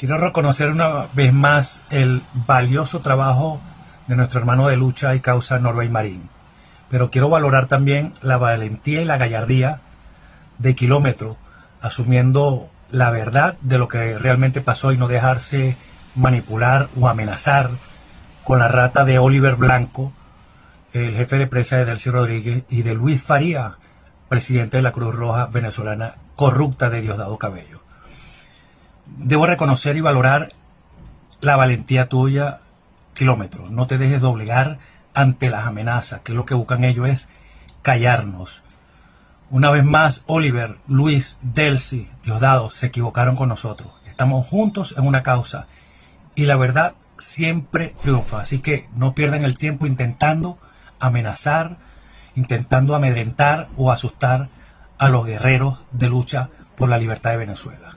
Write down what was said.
Quiero reconocer una vez más el valioso trabajo de nuestro hermano de lucha y causa Norbey Marín. Pero quiero valorar también la valentía y la gallardía de Kilómetro, asumiendo la verdad de lo que realmente pasó y no dejarse manipular o amenazar con la rata de Oliver Blanco, el jefe de prensa de Delcy Rodríguez, y de Luis Faría, presidente de la Cruz Roja venezolana corrupta de Diosdado Cabello. Debo reconocer y valorar la valentía tuya, Kilómetro. No te dejes doblegar ante las amenazas, que lo que buscan ellos es callarnos. Una vez más, Oliver, Luis, Delcy, Diosdado se equivocaron con nosotros. Estamos juntos en una causa y la verdad siempre triunfa. Así que no pierdan el tiempo intentando amenazar, intentando amedrentar o asustar a los guerreros de lucha por la libertad de Venezuela.